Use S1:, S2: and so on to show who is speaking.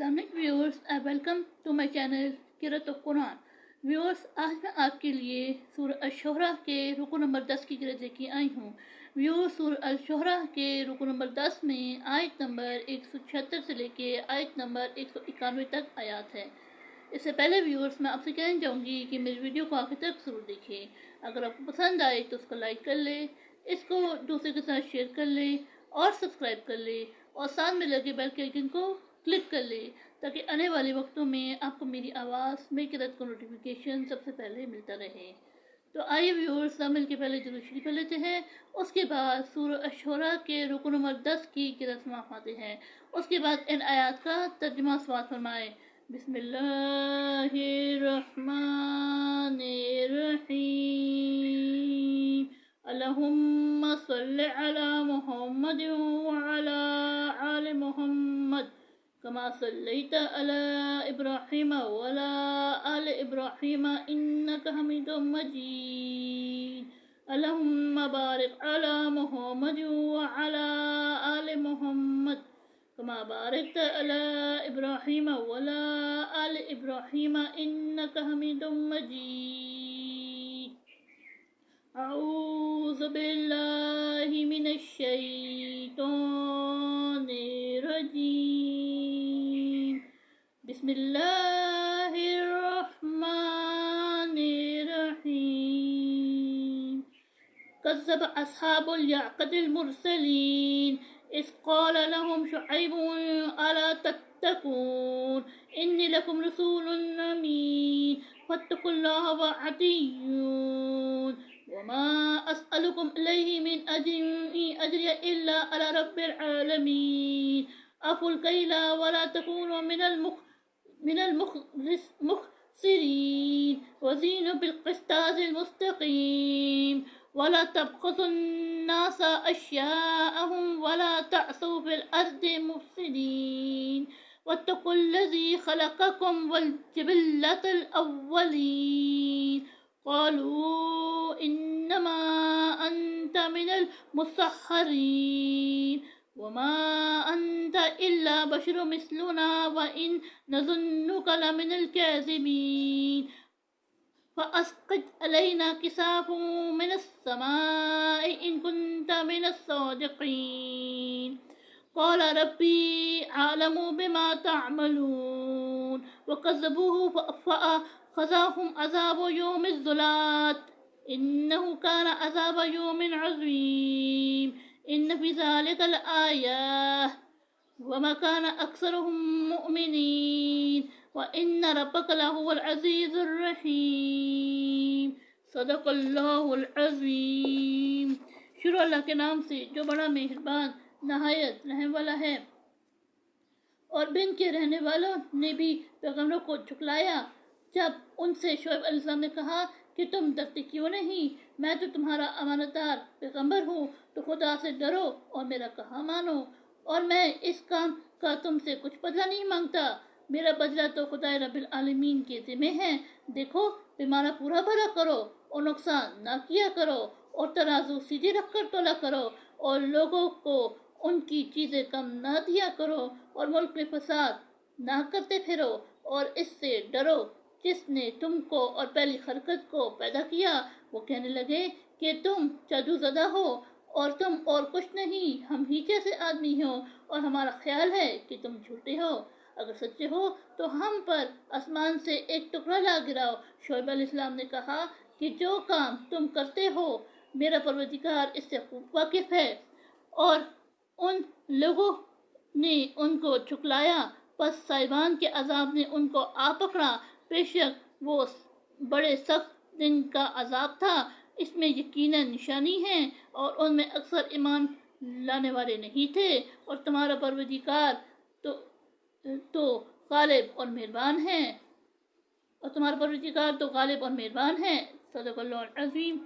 S1: Islamic viewers, I welcome to my channel Qiraat of Quran. Viewers, आज मैं आपके लिए सूरह अश-शुरा के रुकू नंबर 10 की क़िरात लेके आई हूँ। व्यूअर्स, सूरह अश-शुरा के रुकू नंबर 10 में आयत नंबर 176 से लेके आयत नंबर 191 तक आयात है। इससे पहले व्यूअर्स, मैं आपसे कहना चाहूँगी कि मेरी वीडियो को आखिर तक ज़रूर देखें। अगर आपको पसंद आए तो उसको लाइक कर ले, इसको दूसरे के साथ शेयर कर ले और सब्सक्राइब कर ले और साथ में लगे बेल के आइकन को क्लिक कर ले ताकि आने वाले वक्तों में आपको मेरी आवाज़ में क़िरात का नोटिफिकेशन सबसे पहले मिलता रहे। तो आइए व्यूअर्स, मिल के पहले ज़रूर शुरू कर लेते हैं। उसके बाद सूरह अश-शुरा के रुकू नंबर 10 की क़िरात समाते हैं। उसके बाद इन आयात का तर्जुमा समाअत फरमाए। बिस्मिल्लाहिर्रहमानिर्रहीम। अल्लाहुम्मा सल्लि अला मुहम्मद व अला आलि मुहम्मद कमा सल्लैता अला इब्राहीम व अला आलि इब्राहीम इन्नका हमीदुम मजीद। अल्लाहुम्मा बारिक अला मुहम्मद व अला आलि मुहम्मद कमा बारकता अला इब्राहीम व अला आलि इब्राहीम इन्नका हमीदुम मजीद। अऊज़ु बिल्लाहि मिनश शैतानिर रजीम। बिस्मिल्लाहिर्रहमानिर्रहीम। कज़्ज़ब अस्हाबुल यअक़तिल मुरसलीन इज़ क़ाल लहुम शुअय्बुन अला तत्तक़ून इन्नी लकुम रसूलुन अमीन फत्तक़ुल्लाह व अतीऊन वमा अस्अलुकुम अलैहि मिन अज्रिन इन अज्रिय इल्ला अला रब्बिल आलमीन अफ़ुल कैला वला तकूनु मिनल मुख़सिरीन वज़ीनु बिल क़िस्तासिल मुस्तक़ीम वला तबख़सुन नास अश्याअहुम वला तअसौ फिल अर्दि मुफ़सिदीन वत्तक़ुल्लज़ी ख़लक़कुम वल जिबिल्लतल अव्वलीन क़ालू इन्नमा अन्त मिनल मुसह्हरीन वमा अन्त इल्ला बशरुम मिस्लुना व इन नज़ुन्नुका लमिनल काज़िबीन फ़अस्क़ित अलैना किसाफ़न मिनस समाइ इन कुन्त मिनस सादिक़ीन क़ाल रब्बी आलमु बिमा तअमलून वकज़्ज़बूहु फ़अख़ज़हुम अज़ाबु यौमिज़ ज़ुलात इन्नहु कान अज़ाबु यौमिन अज़ीम इन्न फ़ी ज़ालिका लआयात वमा कान अक्सरुहुम मुअमिनीन व इन्न रब्बका लहुवल अज़ीज़ुर रहीम। सदक़ल्लाहुल अज़ीम। शुरू अल्लाह के नाम से जो बड़ा मेहरबान नहायत रहम वाला है। और बिन के रहने वालों ने भी पैगम्बरों को झुकलाया जब उनसे शुएब अलैहिस्सलाम ने कहा कि तुम डरते क्यों नहीं, मैं तो तुम्हारा अमानतदार पैगम्बर हूँ, तो खुदा से डरो और मेरा कहा मानो। और मैं इस काम का तुमसे कुछ बदला नहीं मांगता, मेरा बदला तो खुदा रब्बिल आलमीन के ज़िम्मे है। देखो, पैमाना पूरा भरा करो और नुकसान ना किया करो और तराजू सीधे रखकर तोला करो और लोगों को उनकी चीज़ें कम ना दिया करो और मुल्क में फसाद ना करते फिरो और इससे डरो जिसने तुमको और पहली खलकत को पैदा किया। वो कहने लगे कि तुम जादूज़दा हो और तुम और कुछ नहीं, हम ही जैसे आदमी हो और हमारा ख्याल है कि तुम झूठे हो। अगर सच्चे हो तो हम पर आसमान से एक टुकड़ा ला गिराओ। शुएब अलैहिस्सलाम ने कहा कि जो काम तुम करते हो मेरा परवरदिगार इससे खूब वाकिफ़ है। और उन लोगों ने उनको झुकलाया, बस साहिबान के अजाब ने उनको आ पकड़ा। बेशक वो बड़े सख्त दिन का अजाब था, इसमें यकीनन निशानी है और उनमें अक्सर ईमान लाने वाले नहीं थे। और तुम्हारा परवरदिगार तो गालिब और मेहरबान है। सदक़ल्लाहुल अज़ीम।